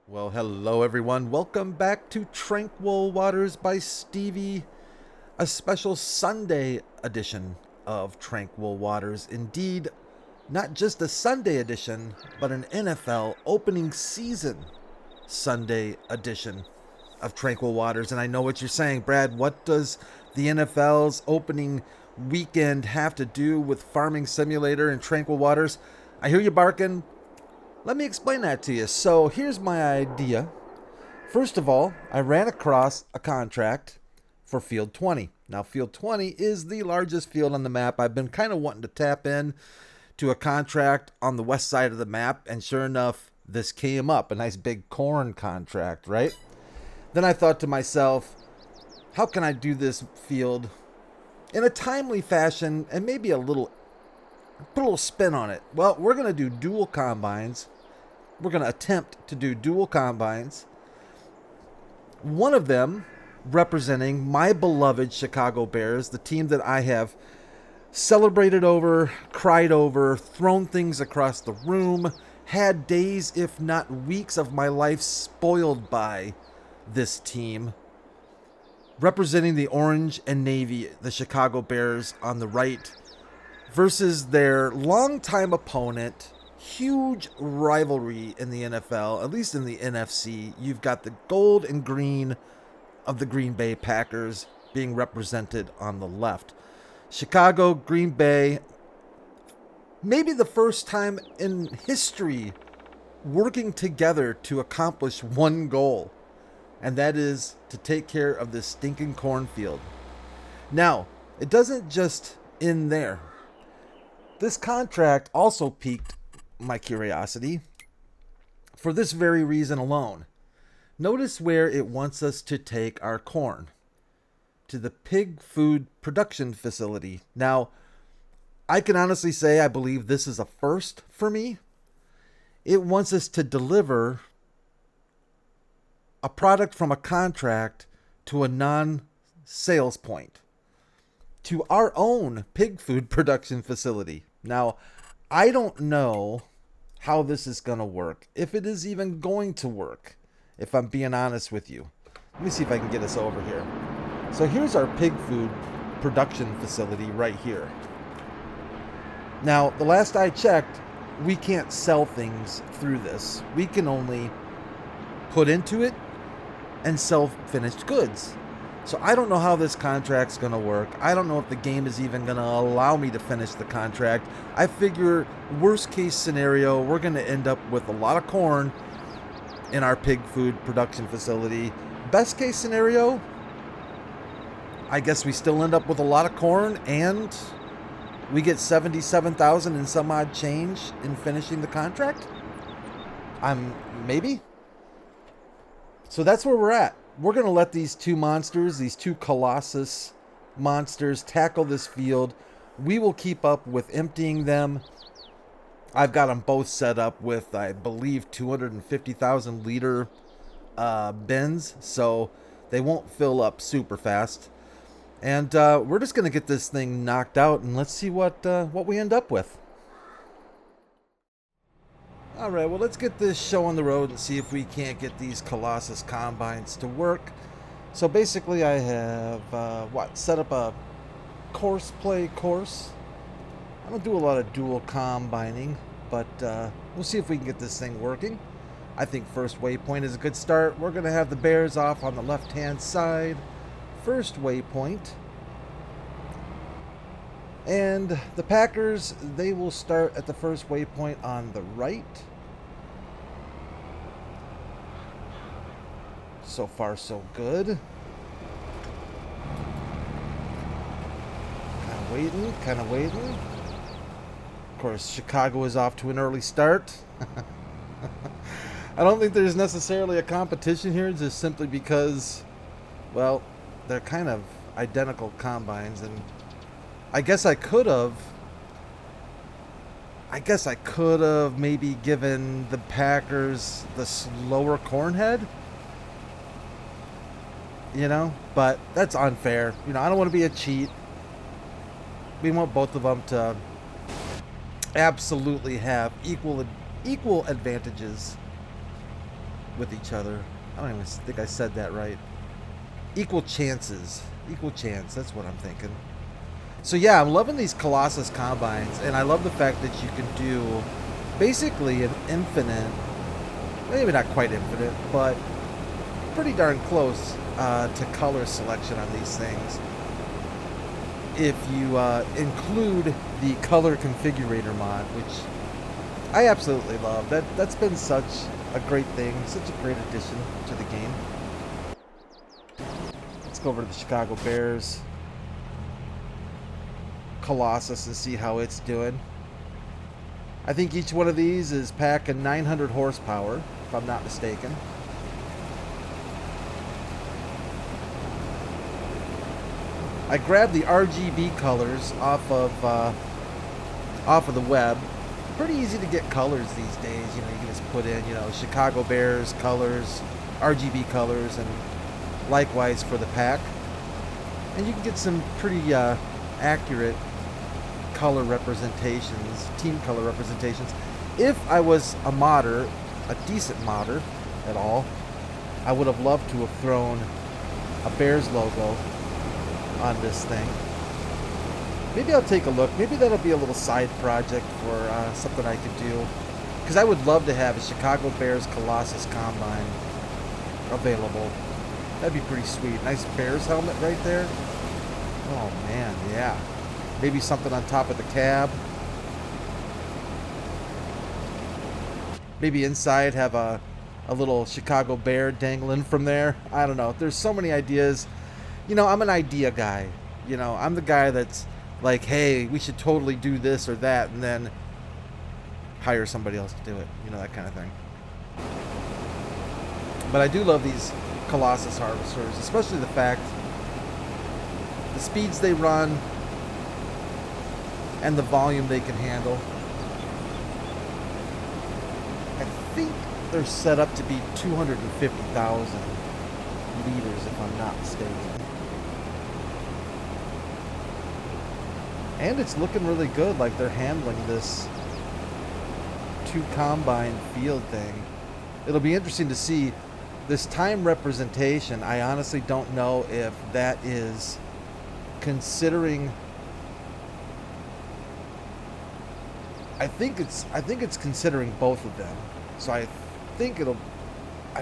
Well, hello everyone. Welcome back to Tranquil Waters by Stevie, a special Sunday edition of Tranquil Waters. Indeed, not just a Sunday edition, but an NFL opening season Sunday edition of Tranquil Waters. And I know what you're saying, Brad. What does the NFL's opening weekend have to do with Farming Simulator and Tranquil Waters? I hear you barking. Let me explain that to you. So here's my idea. First of all, I ran across a contract for Field 20. Now, Field 20 is the largest field on the map. I've been kind of wanting to tap in to a contract on the west side of the map, and sure enough, this came up. A nice big corn contract, right? Then I thought to myself, how can I do this field in a timely fashion and maybe put a little spin on it? Well, we're going to do dual combines. We're going to attempt to do dual combines. One of them representing my beloved Chicago Bears, the team that I have celebrated over, cried over, thrown things across the room, had days, if not weeks, of my life spoiled by this team. Representing the orange and navy, the Chicago Bears on the right, versus their longtime opponent. Huge rivalry in the NFL, at least in the NFC. You've got the gold and green of the Green Bay Packers being represented on the left. Chicago, Green Bay, maybe the first time in history working together to accomplish one goal, and that is to take care of this stinking cornfield. Now, it doesn't just end there. This contract also piqued my curiosity for this very reason alone. Notice where it wants us to take our corn: to the pig food production facility. Now, I can honestly say I believe this is a first for me. It wants us to deliver a product from a contract to a non-sales point, to our own pig food production facility. Now, I don't know how this is going to work, if it is even going to work, if I'm being honest with you. Let me see if I can get us over here. So here's our pig food production facility right here. Now, the last I checked, we can't sell things through this. We can only put into it and sell finished goods. So I don't know how this contract's going to work. I don't know if the game is even going to allow me to finish the contract. I figure worst case scenario, we're going to end up with a lot of corn in our pig food production facility. Best case scenario, I guess we still end up with a lot of corn and we get 77,000 and some odd change in finishing the contract. Maybe. So that's where we're at. We're going to let these two monsters, these two Colossus monsters, tackle this field. We will keep up with emptying them. I've got them both set up with, I believe, 250,000 liter bins, so they won't fill up super fast. And we're just going to get this thing knocked out, and let's see what we end up with. All right, well, let's get this show on the road and see if we can't get these Colossus combines to work. So basically I have, set up a course. I don't do a lot of dual combining, but we'll see if we can get this thing working. I think first waypoint is a good start. We're going to have the Bears off on the left-hand side. First waypoint. And the Packers, they will start at the first waypoint on the right. So far, so good. Kind of waiting. Of course, Chicago is off to an early start. I don't think there's necessarily a competition here, just simply because, well, they're kind of identical combines, and I guess I could have maybe given the Packers the slower corn head, but that's unfair. I don't want to be a cheat. We want both of them to absolutely have equal advantages with each other. I don't even think I said that right. Equal chances. Equal chance. That's what I'm thinking. So yeah, I'm loving these Colossus combines, and I love the fact that you can do basically an infinite, maybe not quite infinite, but pretty darn close to color selection on these things. If you include the color configurator mod, which I absolutely love. That's been such a great thing, such a great addition to the game. Let's go over to the Chicago Bears Colossus and see how it's doing. I think each one of these is packing 900 horsepower, if I'm not mistaken. I grabbed the RGB colors off of the web. Pretty easy to get colors these days. You know, you can just put in, you know, Chicago Bears colors, RGB colors, and likewise for the pack. And you can get some pretty accurate color representations, team color representations. If I was a modder, a decent modder at all, I would have loved to have thrown a Bears logo on this thing. Maybe I'll take a look. Maybe that'll be a little side project for something I could do. Because I would love to have a Chicago Bears Colossus Combine available. That'd be pretty sweet. Nice Bears helmet right there. Oh man, yeah. Maybe something on top of the cab. Maybe inside have a little Chicago Bear dangling from there. I don't know. There's so many ideas. You know, I'm an idea guy. You know, I'm the guy that's like, hey, we should totally do this or that, and then hire somebody else to do it. You know, that kind of thing. But I do love these Colossus harvesters, especially the fact the speeds they run and the volume they can handle. I think they're set up to be 250,000 liters, if I'm not mistaken. And it's looking really good, like they're handling this two combine field thing. It'll be interesting to see this time representation. I honestly don't know if that is considering. I think it's considering both of them. So I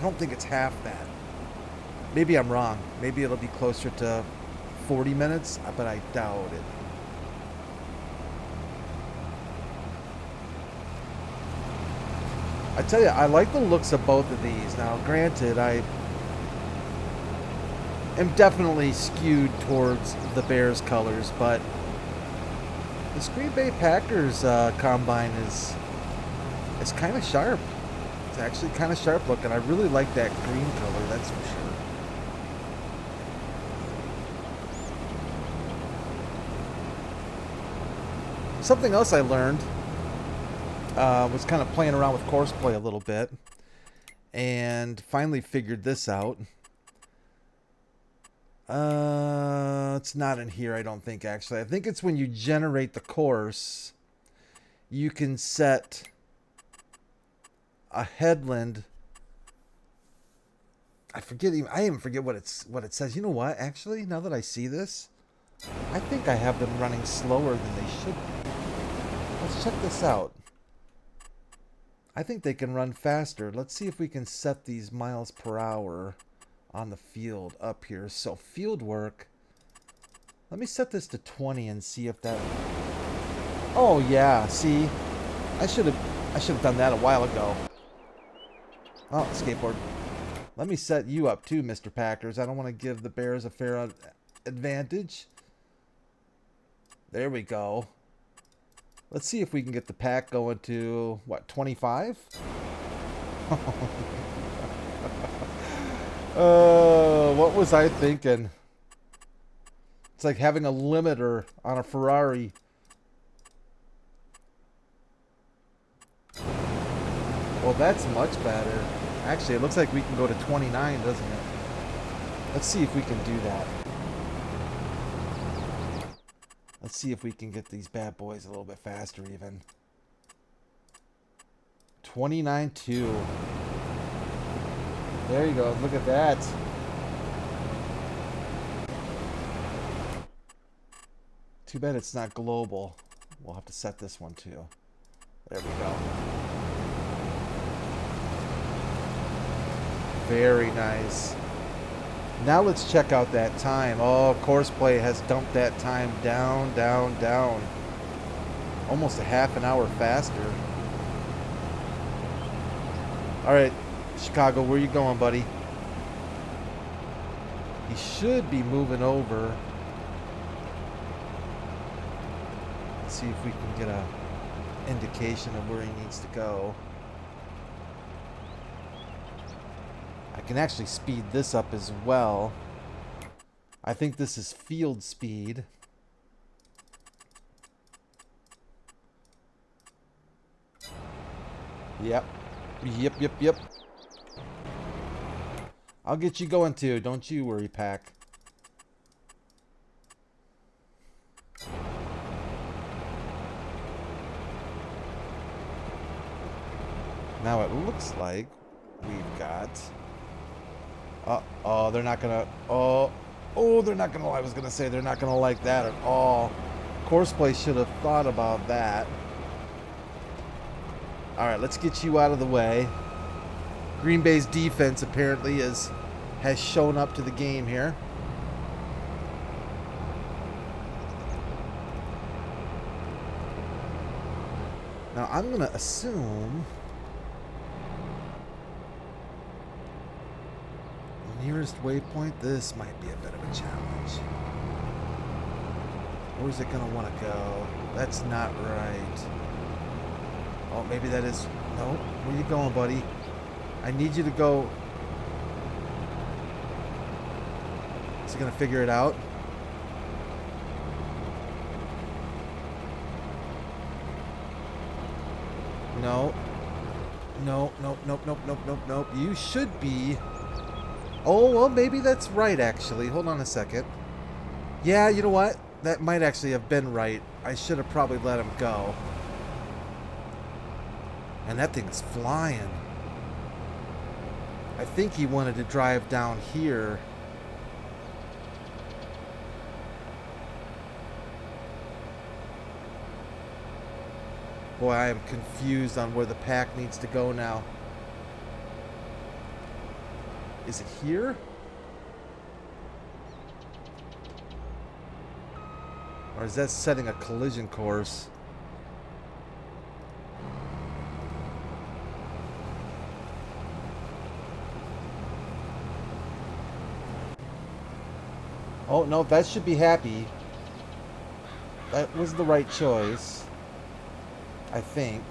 don't think it's half that. Maybe I'm wrong. Maybe it'll be closer to 40 minutes, but I doubt it. I tell you, I like the looks of both of these. Now, granted, I am definitely skewed towards the Bears colors, but this Green Bay Packers combine is kind of sharp. It's actually kind of sharp looking. I really like that green color, that's for sure. Something else I learned was kind of playing around with Courseplay a little bit, and finally figured this out. It's not in here, I don't think, actually. I think it's when you generate the course, you can set a headland. I even forget what it says. You know what? Actually, now that I see this, I think I have them running slower than they should be. Let's check this out. I think they can run faster. Let's see if we can set these miles per hour on the field up here. So field work. Let me set this to 20 and see if that. Oh yeah, see, I should have done that a while ago. Oh, skateboard. Let me set you up too, Mr. Packers. I don't want to give the Bears a fair advantage. There we go. Let's see if we can get the pack going to, what, 25? What was I thinking? It's like having a limiter on a Ferrari. Well, that's much better. Actually, it looks like we can go to 29, doesn't it? Let's see if we can do that. Let's see if we can get these bad boys a little bit faster even. 29.2. There you go. Look at that. Too bad it's not global. We'll have to set this one too. There we go. Very nice. Now let's check out that time. Oh, Courseplay has dumped that time down, down, down. Almost a half an hour faster. All right, Chicago, where you going, buddy? He should be moving over. Let's see if we can get a indication of where he needs to go. I can actually speed this up as well. I think this is field speed. Yep. Yep. I'll get you going too. Don't you worry, Pack. Now it looks like we've got... oh, they're not gonna... Oh, they're not gonna... I was gonna say they're not gonna like that at all. Courseplay should have thought about that. Alright, let's get you out of the way. Green Bay's defense apparently has shown up to the game here. Now I'm gonna assume... nearest waypoint, this might be a bit of a challenge. Where's it gonna want to go? That's not right. Oh, maybe that is... No, where you going, buddy? I need you to go... Is he gonna figure it out? No. Nope. You should be... Oh, well, maybe that's right, actually. Hold on a second. Yeah, you know what? That might actually have been right. I should have probably let him go. And that thing's flying. I think he wanted to drive down here. Boy, I am confused on where the pack needs to go now. Is it here? Or is that setting a collision course? Oh, no, that should be happy. That was the right choice. I think.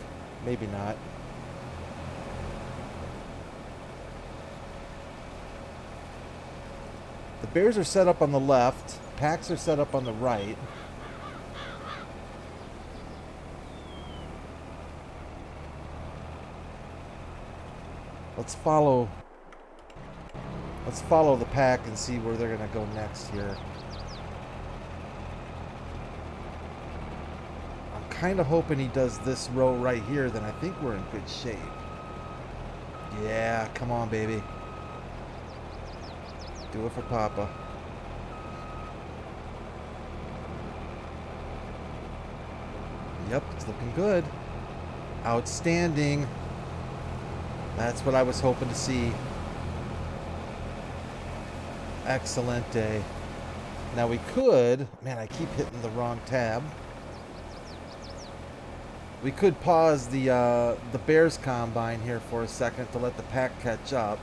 Maybe not. The Bears are set up on the left. Packs are set up on the right. Let's follow the pack and see where they're going to go next here. I'm kind of hoping he does this row right here, then I think we're in good shape. Yeah, come on, baby. Do it for Papa. Yep, it's looking good. Outstanding. That's what I was hoping to see. Excellent day. Now we could... Man, I keep hitting the wrong tab. We could pause the Bears combine here for a second to let the pack catch up.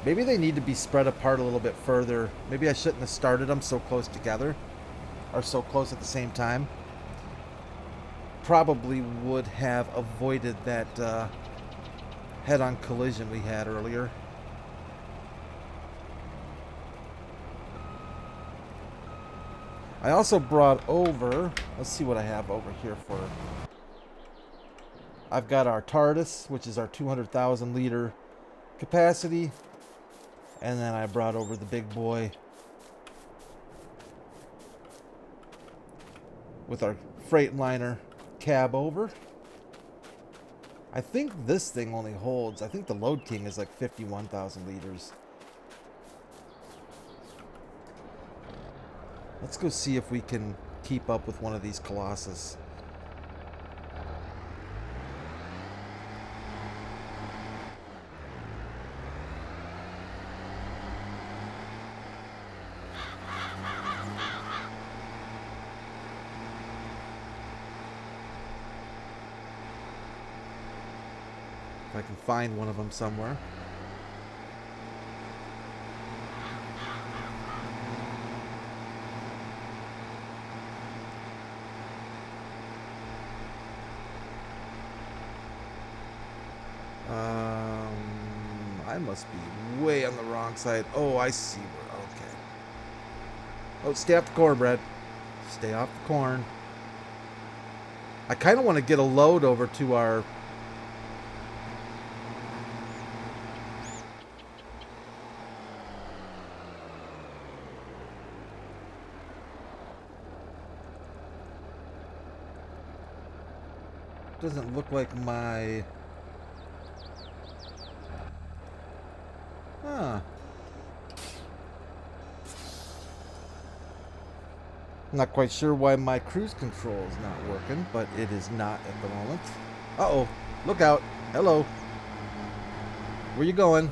Maybe they need to be spread apart a little bit further. Maybe I shouldn't have started them so close together. Or so close at the same time. Probably would have avoided that head-on collision we had earlier. I also brought over... Let's see what I have over here for... I've got our TARDIS, which is our 200,000 liter capacity. And then I brought over the big boy with our Freightliner cab over. I think this thing only holds, I think the Load King is like 51,000 liters. Let's go see if we can keep up with one of these Colossus. If I can find one of them somewhere. I must be way on the wrong side. Oh, I see where. Okay. Oh, stay off the corn, Brad. Stay off the corn. I kind of want to get a load over to our... Doesn't look like my... Huh. I'm not quite sure why my cruise control is not working, but it is not at the moment. Uh-oh. Look out. Hello. Where you going?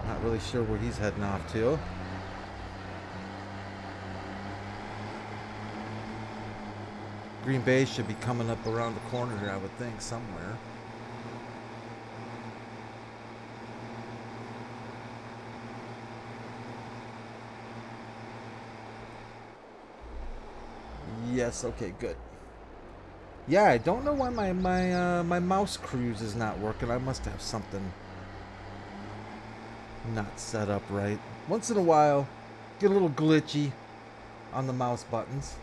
Not really sure where he's heading off to. Green Bay should be coming up around the corner here, I would think, somewhere. Yes, okay, good. Yeah, I don't know why my mouse cruise is not working. I must have something not set up right. Once in a while, get a little glitchy on the mouse buttons.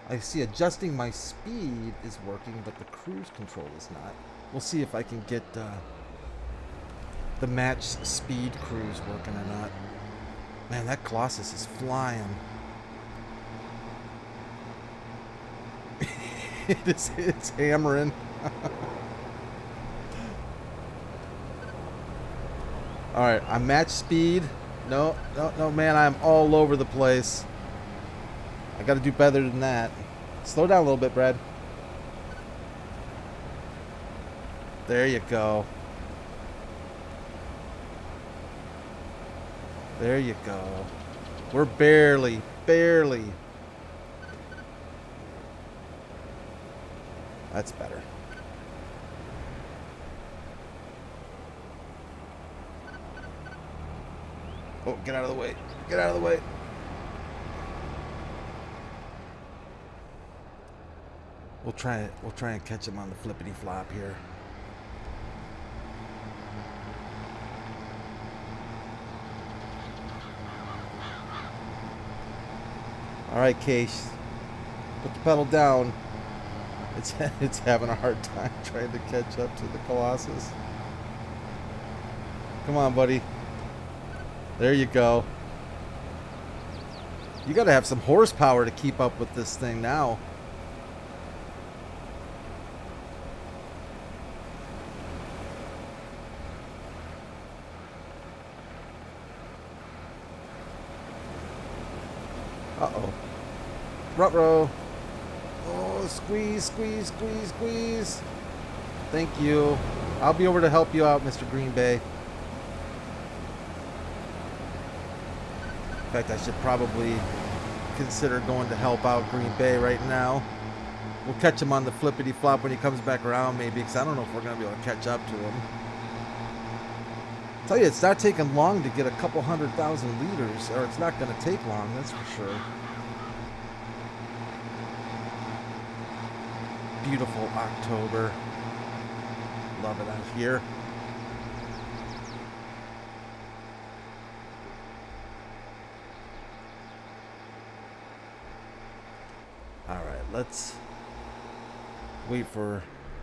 I see adjusting my speed is working, but the cruise control is not. We'll see if I can get the match speed cruise working or not. Man, that Colossus is flying. It's hammering. Alright, I'm match speed. No, man, I'm all over the place. I gotta do better than that. Slow down a little bit, Brad. There you go. There you go. We're barely. That's better. Oh, get out of the way. Get out of the way. We'll try and catch him on the flippity flop here. All right, Case. Put the pedal down. It's having a hard time trying to catch up to the Colossus. Come on, buddy. There you go. You got to have some horsepower to keep up with this thing now. Uh-oh. Ruh-roh. Oh, squeeze. Thank you. I'll be over to help you out, Mr. Green Bay. In fact, I should probably consider going to help out Green Bay right now. We'll catch him on the flippity flop when he comes back around, maybe, because I don't know if we're going to be able to catch up to him. I'll tell you, it's not taking long to get a couple 100,000 liters, or it's not going to take long, that's for sure. Beautiful October. Love it out here. All right, let's wait for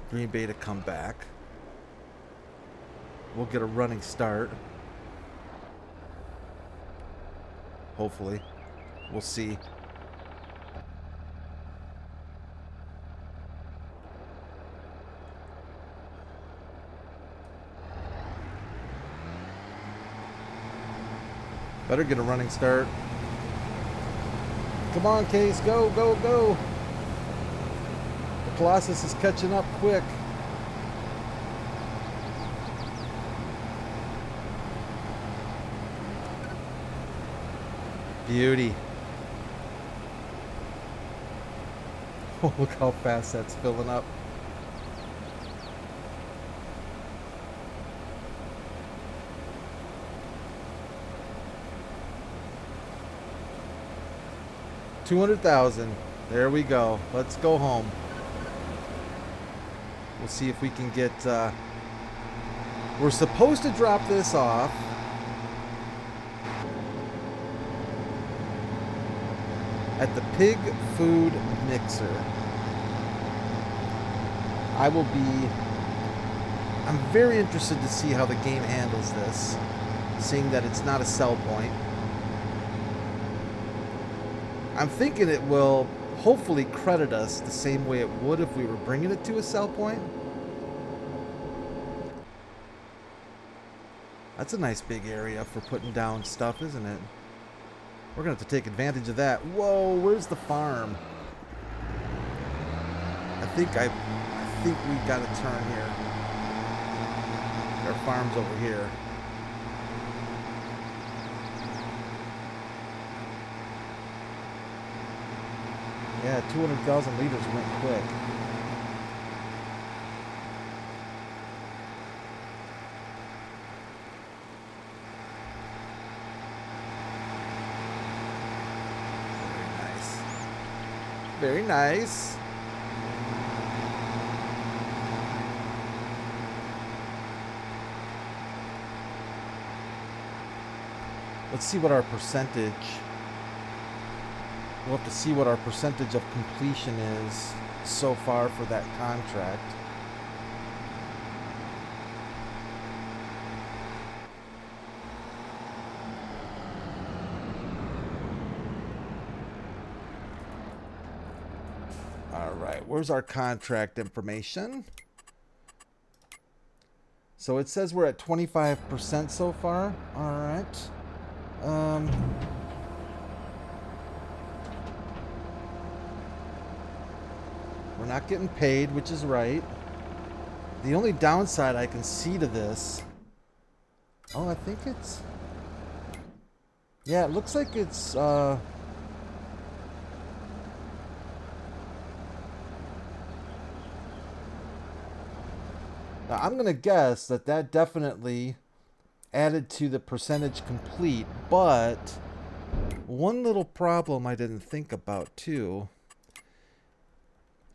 Green Bay to come back. We'll get a running start. Hopefully. We'll see. Better get a running start. Come on, Case. Go, go, go. The Colossus is catching up quick. Beauty. Oh, look how fast that's filling up. $200,000. There we go. Let's go home. We'll see if we can get... we're supposed to drop this off. At the pig food mixer. I'm very interested to see how the game handles this, seeing that it's not a sell point. I'm thinking it will hopefully credit us the same way it would if we were bringing it to a sell point. That's a nice big area for putting down stuff, isn't it? We're going to have to take advantage of that. Whoa, where's the farm? I think we got a turn here. Our farm's over here. Yeah, 200,000 liters went quick. Very nice. Let's see what our percentage... We'll have to see what our percentage of completion is so far for that contract. Alright, where's our contract information? So it says we're at 25% so far. Alright. We're not getting paid, which is right. The only downside I can see to this... Oh, I think it's... Yeah, it looks like it's... Now, I'm going to guess that that definitely added to the percentage complete, but one little problem I didn't think about, too,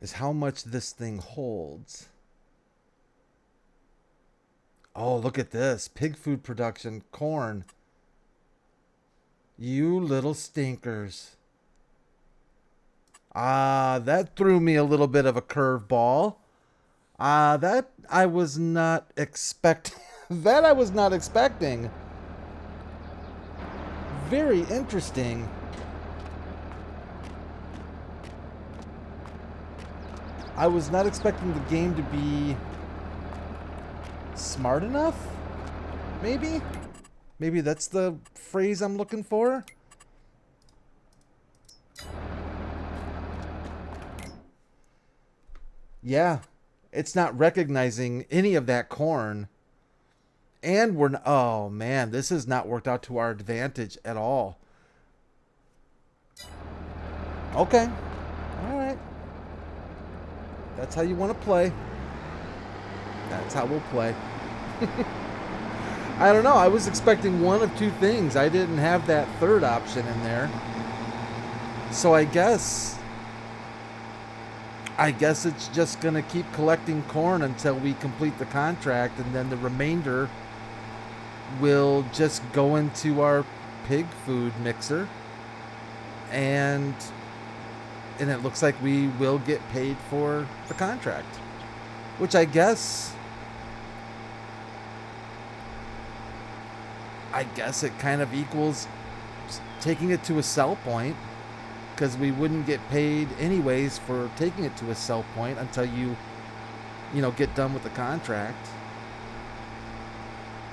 is how much this thing holds. Oh, look at this. Pig food production, corn. You little stinkers. That threw me a little bit of a curveball. That I was not expecting. That I was not expecting. Very interesting. I was not expecting the game to be smart enough? Maybe? Maybe that's the phrase I'm looking for? Yeah. It's not recognizing any of that corn. And we're... Oh, man. This has not worked out to our advantage at all. Okay. All right. That's how you want to play. That's how we'll play. I don't know. I was expecting one of two things. I didn't have that third option in there. So I guess it's just going to keep collecting corn until we complete the contract, and then the remainder will just go into our pig food mixer. And it looks like we will get paid for the contract, which I guess it kind of equals taking it to a sell point, because we wouldn't get paid anyways for taking it to a sell point until you get done with the contract.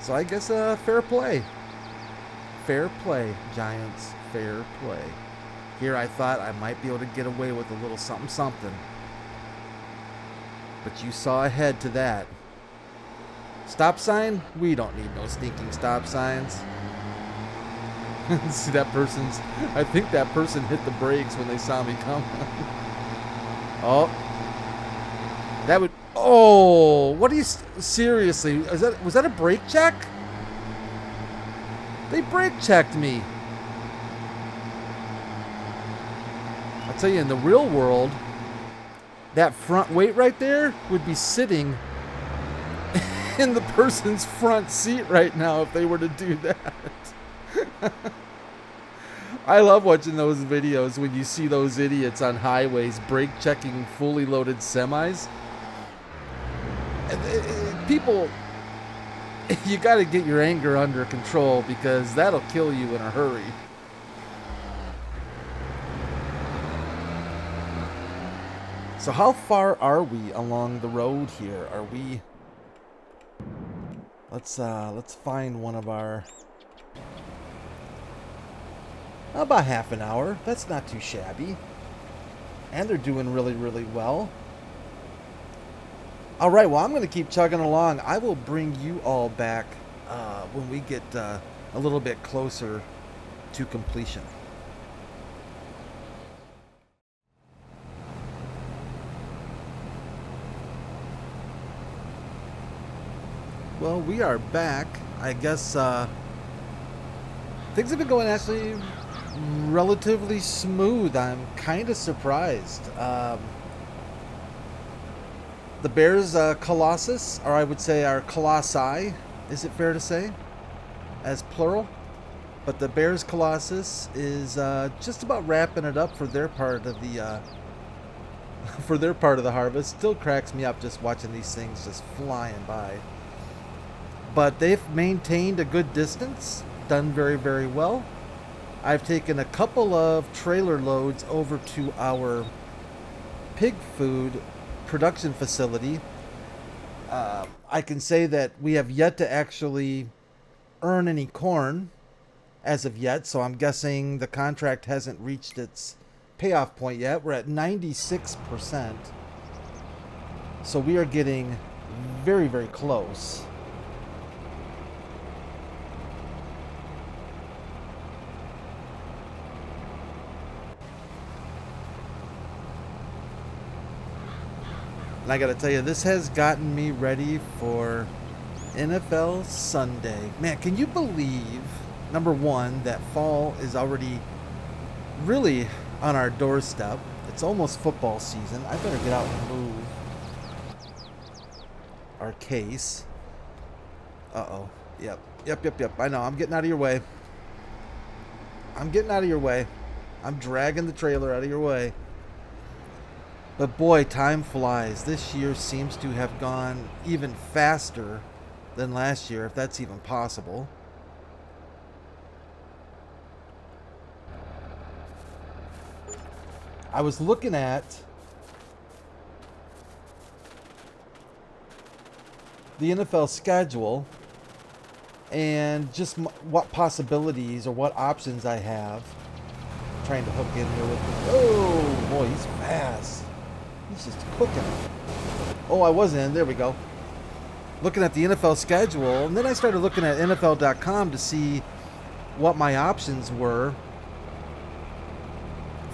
So I guess fair play fair play, Giants. Fair play. Here I thought I might be able to get away with a little something something. But you saw ahead to that. Stop sign? We don't need no stinking stop signs. See that person's... I think that person hit the brakes when they saw me come. Oh. That would... Oh! What are you... Seriously? Was that a brake check? They brake checked me. I'll tell you, in the real world, that front weight right there would be sitting in the person's front seat right now if they were to do that. I love watching those videos when you see those idiots on highways brake checking fully loaded semis. People, you got to get your anger under control because that'll kill you in a hurry. So how far are we along the road here? Are we... Let's find one of our... About half an hour. That's not too shabby. And they're doing really, really well. All right, well, I'm going to keep chugging along. I will bring you all back when we get a little bit closer to completion. Well, we are back. I guess things have been going actually relatively smooth. I'm kind of surprised. The Bears Colossus, or I would say our Colossi, is it fair to say, as plural? But the Bears Colossus is just about wrapping it up for their part of the harvest. Still cracks me up just watching these things just flying by. But they've maintained a good distance, done very, very well. I've taken a couple of trailer loads over to our pig food production facility. I can say that we have yet to actually earn any corn as of yet, so I'm guessing the contract hasn't reached its payoff point yet. We're at 96%. So we are getting very, very close. And I gotta tell you, this has gotten me ready for NFL Sunday. Man, can you believe, number one, that fall is already really on our doorstep? It's almost football season. I better get out and move our case. Uh-oh. Yep. I know. I'm getting out of your way. I'm dragging the trailer out of your way. But boy, time flies. This year seems to have gone even faster than last year, if that's even possible. I was looking at the NFL schedule and just what possibilities or what options I have. I'm trying to hook in here with the... Oh, boy, he's fast. He's just cooking. Oh, I wasn't in. There we go. Looking at the NFL schedule, and then I started looking at NFL.com to see what my options were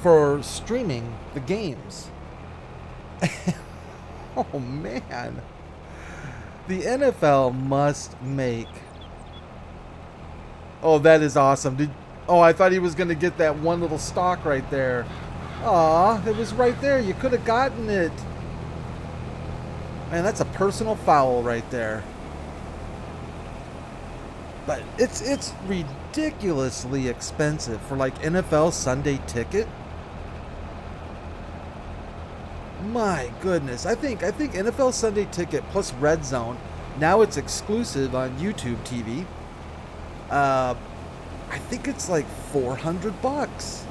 for streaming the games. Oh, man. The NFL must make... Oh, that is awesome. Oh, I thought he was going to get that one little stock right there. Aw, it was right there. You could have gotten it. Man, that's a personal foul right there. But it's ridiculously expensive for like NFL Sunday ticket. My goodness. I think NFL Sunday ticket plus Red Zone, now it's exclusive on YouTube TV. I think it's like $400.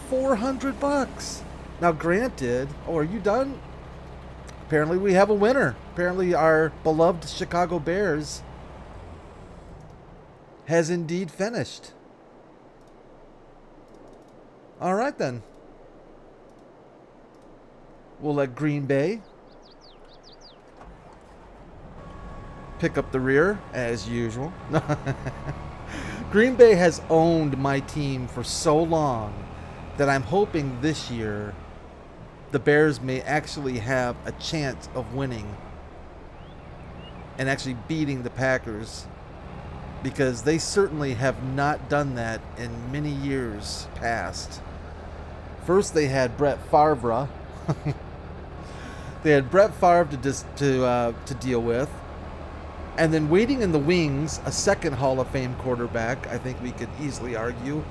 400 bucks. Now granted, oh, are you done? Apparently we have a winner. Apparently our beloved Chicago Bears has indeed finished. All right, then. We'll let Green Bay pick up the rear, as usual. Green Bay has owned my team for so long that I'm hoping this year the Bears may actually have a chance of winning and actually beating the Packers, because they certainly have not done that in many years past. First, they had Brett Favre. They had Brett Favre to deal with. And then waiting in the wings, a second Hall of Fame quarterback, I think we could easily argue,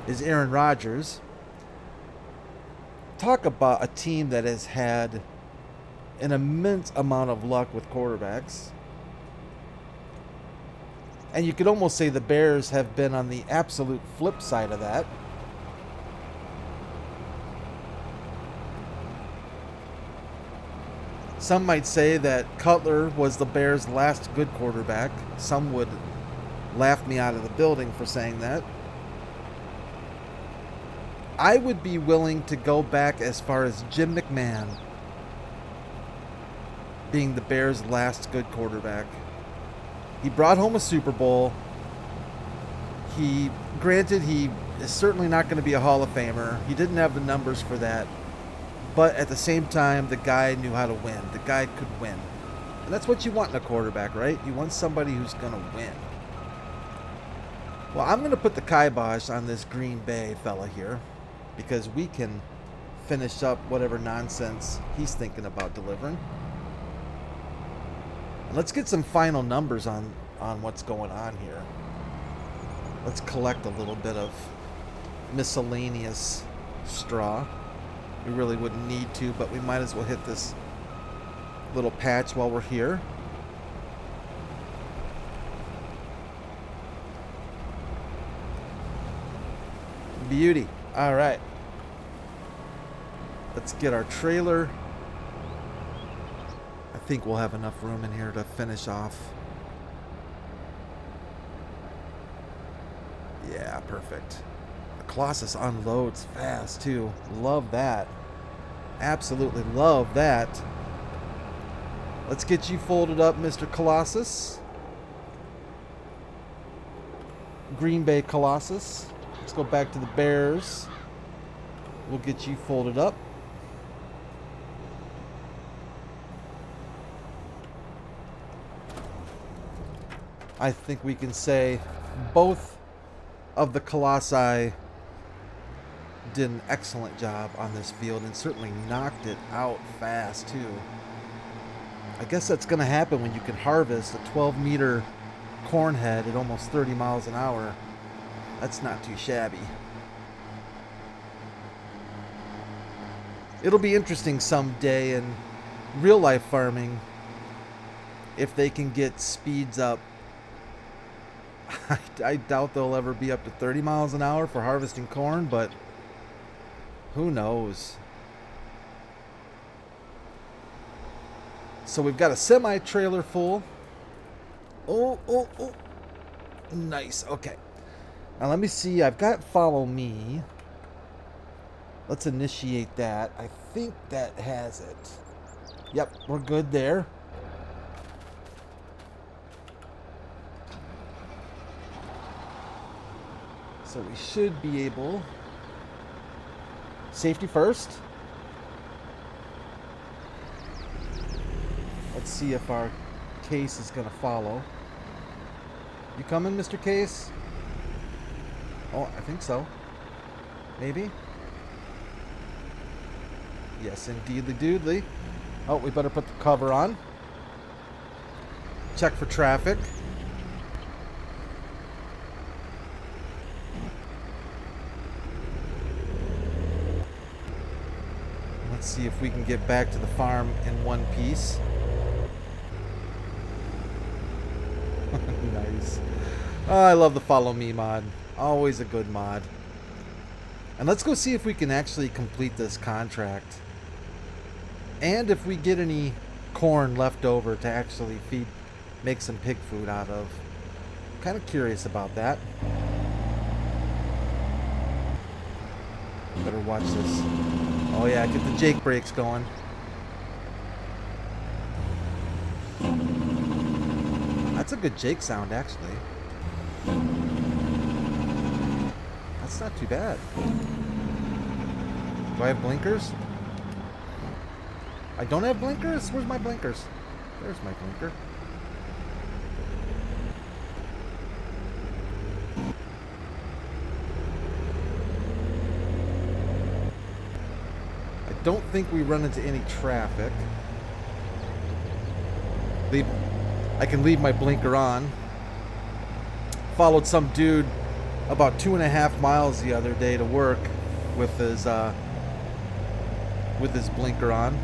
is Aaron Rodgers. Talk about a team that has had an immense amount of luck with quarterbacks. And you could almost say the Bears have been on the absolute flip side of that. Some might say that Cutler was the Bears' last good quarterback. Some would laugh me out of the building for saying that. I would be willing to go back as far as Jim McMahon being the Bears' last good quarterback. He brought home a Super Bowl. Granted, he is certainly not going to be a Hall of Famer. He didn't have the numbers for that. But at the same time, the guy knew how to win. The guy could win. And that's what you want in a quarterback, right? You want somebody who's going to win. Well, I'm going to put the kibosh on this Green Bay fella here, because we can finish up whatever nonsense he's thinking about delivering. And let's get some final numbers on what's going on here. Let's collect a little bit of miscellaneous straw. We really wouldn't need to, but we might as well hit this little patch while we're here. Beauty. All right. Let's get our trailer. I think we'll have enough room in here to finish off. Yeah, perfect. The Colossus unloads fast too. Love that. Absolutely love that. Let's get you folded up, Mr. Colossus. Green Bay Colossus. Let's go back to the Bears. We'll get you folded up. I think we can say both of the Colossi did an excellent job on this field and certainly knocked it out fast too. I guess that's going to happen when you can harvest a 12-meter corn head at almost 30 miles an hour. That's not too shabby. It'll be interesting someday in real life farming if they can get speeds up. I doubt they'll ever be up to 30 miles an hour for harvesting corn, but who knows? So we've got a semi-trailer full. Oh. Nice. Okay. Now let me see. I've got follow me. Let's initiate that. I think that has it. Yep, we're good there. So we should be able... Safety first. Let's see if our case is going to follow. You coming, Mr. Case? Oh, I think so. Maybe? Yes, indeedly doodly. Oh, we better put the cover on. Check for traffic. Let's see if we can get back to the farm in one piece. Nice. Oh, I love the follow me mod. Always a good mod. And let's go see if we can actually complete this contract. And if we get any corn left over to actually make some pig food out of. Kind of curious about that. Better watch this. Oh yeah, get the Jake brakes going. That's a good Jake sound, actually. That's not too bad. Do I have blinkers? I don't have blinkers? Where's my blinkers? There's my blinker. I don't think we run into any traffic. I can leave my blinker on. Followed some dude about 2.5 miles the other day to work with his blinker on.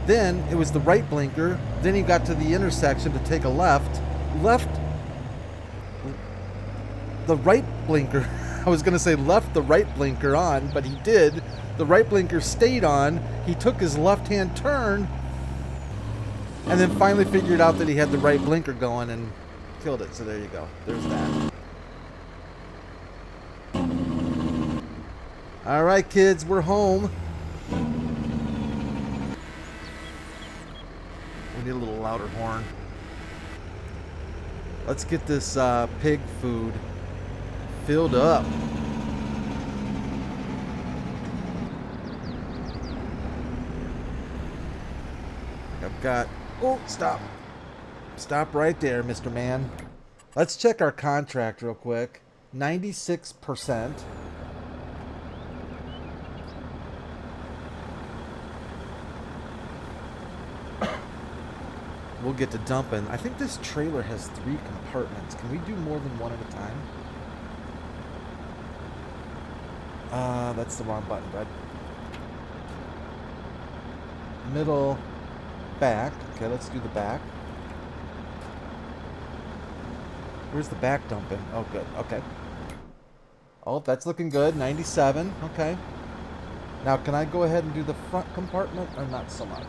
Then it was the right blinker. Then he got to the intersection to take a left. The right blinker. I was gonna say left the right blinker on, but he did. The right blinker stayed on. He took his left-hand turn, and then finally figured out that he had the right blinker going and killed it. So there you go. There's that. All right, kids, we're home. We need a little louder horn. Let's get this pig food filled up. I've got... Oh, stop. Stop right there, Mr. Man. Let's check our contract real quick. 96%. We'll get to dumping. I think this trailer has 3 compartments. Can we do more than one at a time? That's the wrong button, bud. Middle, back. Okay, let's do the back. Where's the back dumping? Oh, good. Okay. Oh, that's looking good. 97. Okay. Now, can I go ahead and do the front compartment or not so much?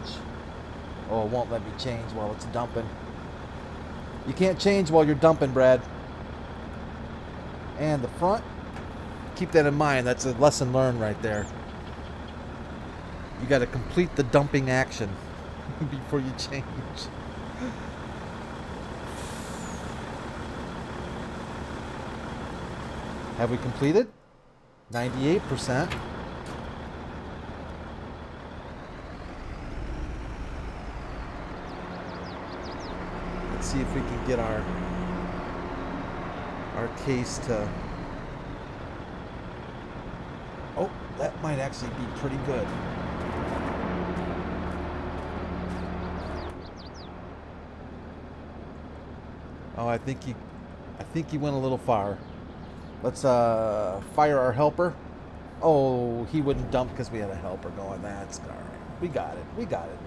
Oh, it won't let me change while it's dumping. You can't change while you're dumping, Brad. And the front. Keep that in mind. That's a lesson learned right there. You got to complete the dumping action before you change. Have we completed? 98%. Let's see if we can get our case to... Oh, that might actually be pretty good. Oh, I think he went a little far. Let's fire our helper. Oh, he wouldn't dump because we had a helper going. That's all right. We got it. We got it.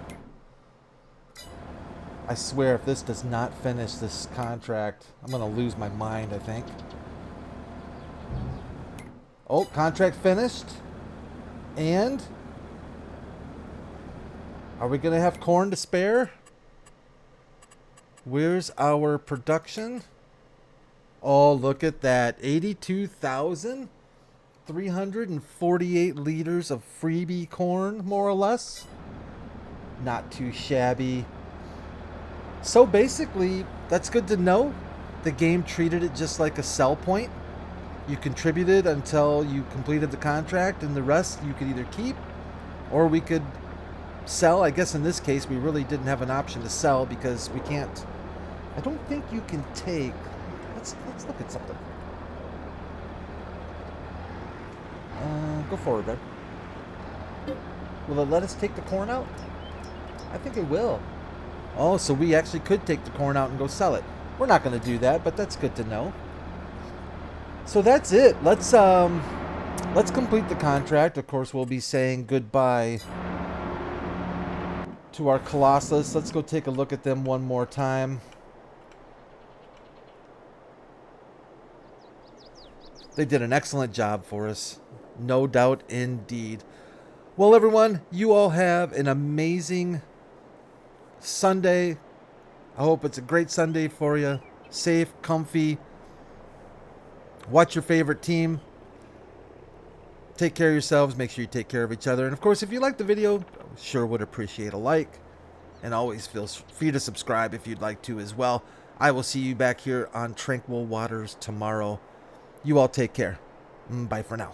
I swear, if this does not finish this contract, I'm going to lose my mind, I think. Oh, contract finished. And are we going to have corn to spare? Where's our production? Oh, look at that. 82,348 liters of freebie corn, more or less. Not too shabby. So basically, that's good to know. The game treated it just like a sell point. You contributed until you completed the contract, and the rest you could either keep or we could sell. I guess in this case, we really didn't have an option to sell because we can't. I don't think you can take. Let's look at something. Go forward, bud. Will it let us take the corn out? I think it will. Oh, so we actually could take the corn out and go sell it. We're not going to do that, but that's good to know. So that's it. Let's complete the contract. Of course, we'll be saying goodbye to our Colossus. Let's go take a look at them one more time. They did an excellent job for us. No doubt indeed. Well, everyone, you all have an amazing Sunday. I hope it's a great Sunday for you. Safe, comfy. Watch your favorite team. Take care of yourselves. Make sure you take care of each other. And of course, if you like the video, sure would appreciate a like. And always feel free to subscribe if you'd like to as well. I will see you back here on Tranquil Waters tomorrow. You all take care. Bye for now.